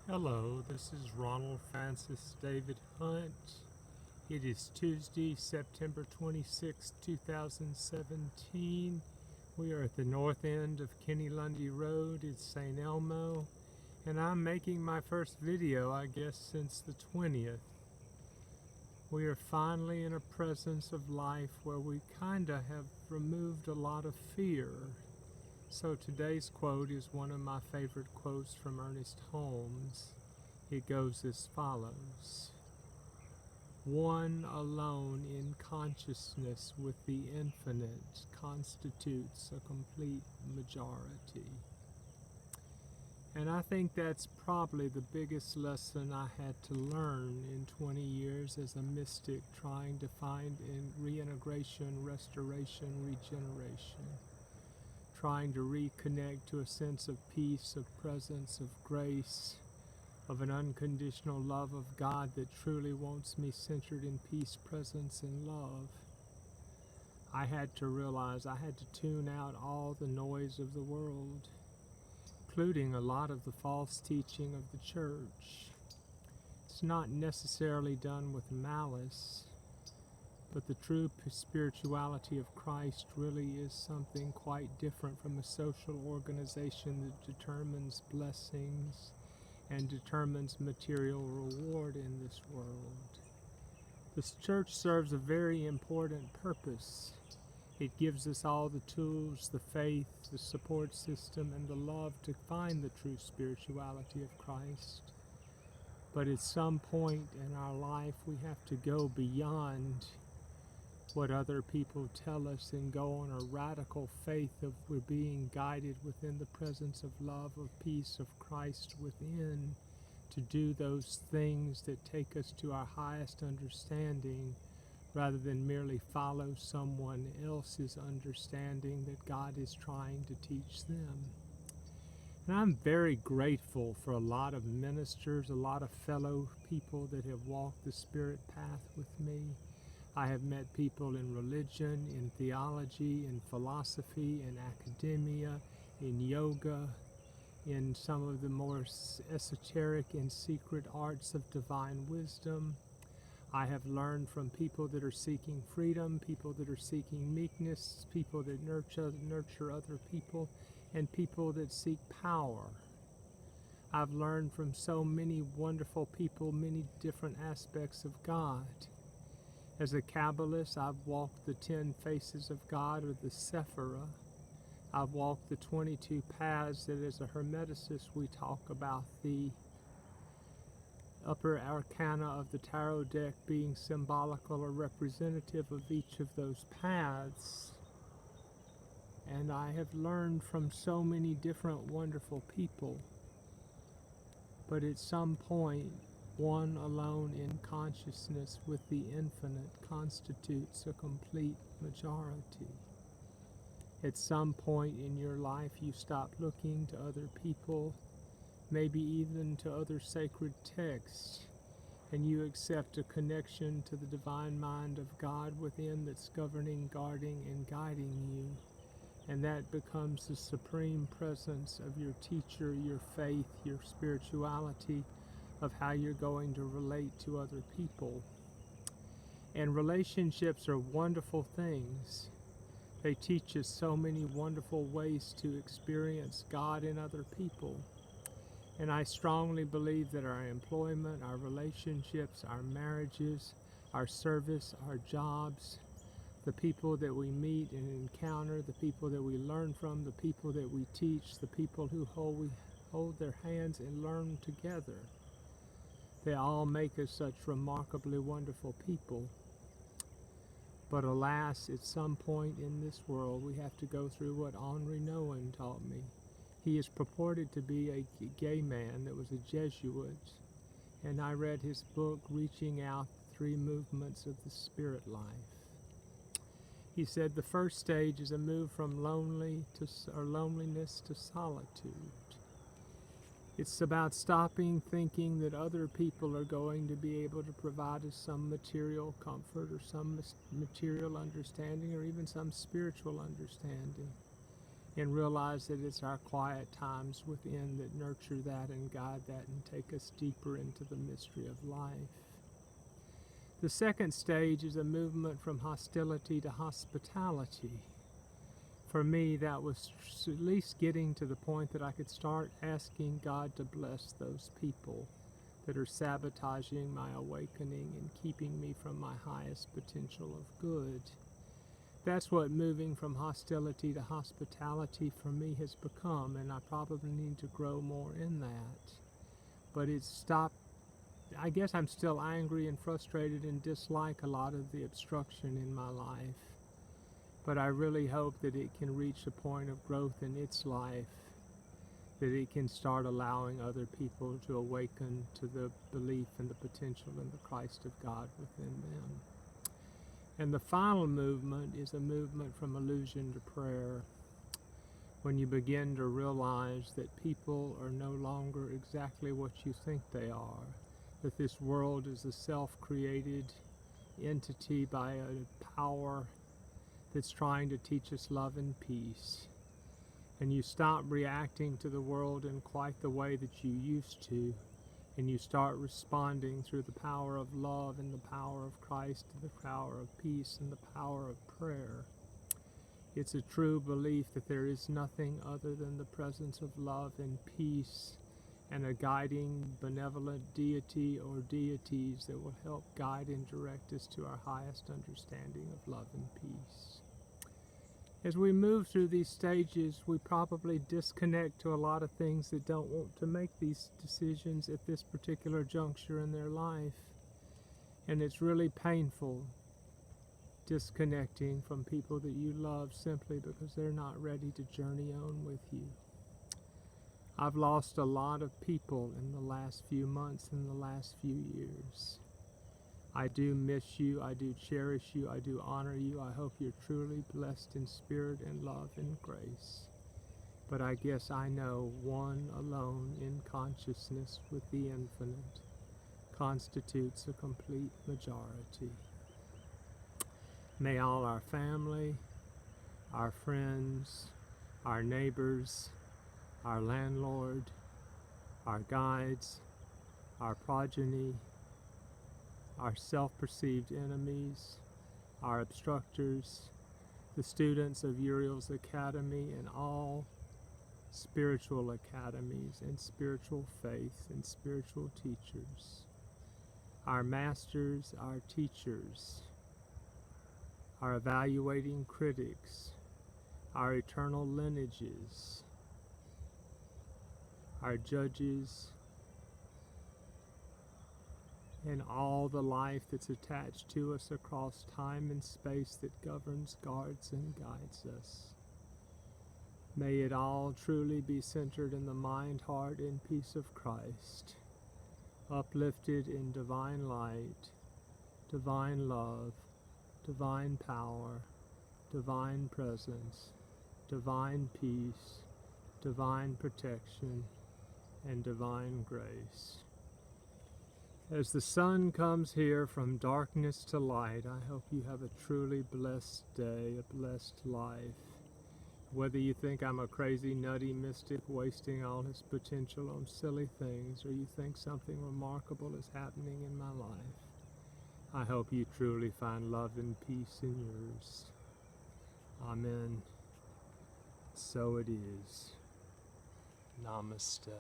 Hello, this is Ronald Francis David Hunt. It is Tuesday, September 26, 2017. We are at the north end of Kenny Lundy Road. It's St. Elmo, and I'm making my first video, I guess, since the 20th. We are finally in a presence of life where we kinda have removed a lot of fear. So today's quote is one of my favorite quotes from Ernest Holmes. It goes as follows: "One alone in consciousness with the infinite constitutes a complete majority." And I think that's probably the biggest lesson I had to learn in 20 years as a mystic trying to find reintegration, restoration, regeneration. Trying to reconnect to a sense of peace, of presence, of grace, of an unconditional love of God that truly wants me centered in peace, presence, and love. I had to realize I had to tune out all the noise of the world, including a lot of the false teaching of the church. It's not necessarily done with malice, but the true spirituality of Christ really is something quite different from a social organization that determines blessings and determines material reward in this world. The church serves a very important purpose. It gives us all the tools, the faith, the support system, and the love to find the true spirituality of Christ. But at some point in our life, we have to go beyond what other people tell us and go on a radical faith of we're being guided within the presence of love, of peace, of Christ within, to do those things that take us to our highest understanding rather than merely follow someone else's understanding that God is trying to teach them. And I'm very grateful for a lot of ministers, a lot of fellow people that have walked the Spirit path with me. I have met people in religion, in theology, in philosophy, in academia, in yoga, in some of the more esoteric and secret arts of divine wisdom. I have learned from people that are seeking freedom, people that are seeking meekness, people that nurture other people, and people that seek power. I've learned from so many wonderful people, many different aspects of God. As a Kabbalist, I've walked the 10 faces of God, or the Sephirah. I've walked the 22 paths that as a Hermeticist we talk about the upper arcana of the tarot deck being symbolical or representative of each of those paths. And I have learned from so many different wonderful people. But at some point, one alone in consciousness with the infinite constitutes a complete majority. At some point in your life, you stop looking to other people, maybe even to other sacred texts, and you accept a connection to the divine mind of God within that's governing, guarding, and guiding you. And that becomes the supreme presence of your teacher, your faith, your spirituality, of how you're going to relate to other people. And relationships are wonderful things. They teach us so many wonderful ways to experience God in other people. And I strongly believe that our employment, our relationships, our marriages, our service, our jobs, the people that we meet and encounter, the people that we learn from, the people that we teach, the people who we hold their hands and learn together, they all make us such remarkably wonderful people. But alas, at some point in this world, we have to go through what Henri Nouwen taught me. He is purported to be a gay man that was a Jesuit, and I read his book, Reaching Out, 3 Movements of the Spirit Life. He said the first stage is a move from loneliness to solitude. It's about stopping thinking that other people are going to be able to provide us some material comfort or some material understanding or even some spiritual understanding. and realize that it's our quiet times within that nurture that and guide that and take us deeper into the mystery of life. The second stage is a movement from hostility to hospitality. For me, that was at least getting to the point that I could start asking God to bless those people that are sabotaging my awakening and keeping me from my highest potential of good. That's what moving from hostility to hospitality for me has become, and I probably need to grow more in that. But it's stopped. I guess I'm still angry and frustrated and dislike a lot of the obstruction in my life. But I really hope that it can reach a point of growth in its life, that it can start allowing other people to awaken to the belief and the potential in the Christ of God within them. And the final movement is a movement from illusion to prayer, when you begin to realize that people are no longer exactly what you think they are, that this world is a self-created entity by a power that's trying to teach us love and peace. And you stop reacting to the world in quite the way that you used to, and you start responding through the power of love and the power of Christ and the power of peace and the power of prayer. It's a true belief that there is nothing other than the presence of love and peace and a guiding, benevolent deity or deities that will help guide and direct us to our highest understanding of love and peace. As we move through these stages, we probably disconnect to a lot of things that don't want to make these decisions at this particular juncture in their life. And it's really painful disconnecting from people that you love simply because they're not ready to journey on with you. I've lost a lot of people in the last few months and the last few years. I do miss you, I do cherish you, I do honor you. I hope you're truly blessed in spirit and love and grace. But I guess I know one alone in consciousness with the infinite constitutes a complete majority. May all our family, our friends, our neighbors, our landlord, our guides, our progeny, our self-perceived enemies, our obstructors, the students of Uriel's Academy and all spiritual academies and spiritual faith and spiritual teachers, our masters, our teachers, our evaluating critics, our eternal lineages, our judges, and all the life that's attached to us across time and space that governs, guards, and guides us. May it all truly be centered in the mind, heart, and peace of Christ, uplifted in divine light, divine love, divine power, divine presence, divine peace, divine protection, and divine grace. As the sun comes here from darkness to light, I hope you have a truly blessed day, a blessed life. Whether you think I'm a crazy, nutty mystic wasting all his potential on silly things, or you think something remarkable is happening in my life, I hope you truly find love and peace in yours. Amen. So it is. Namaste.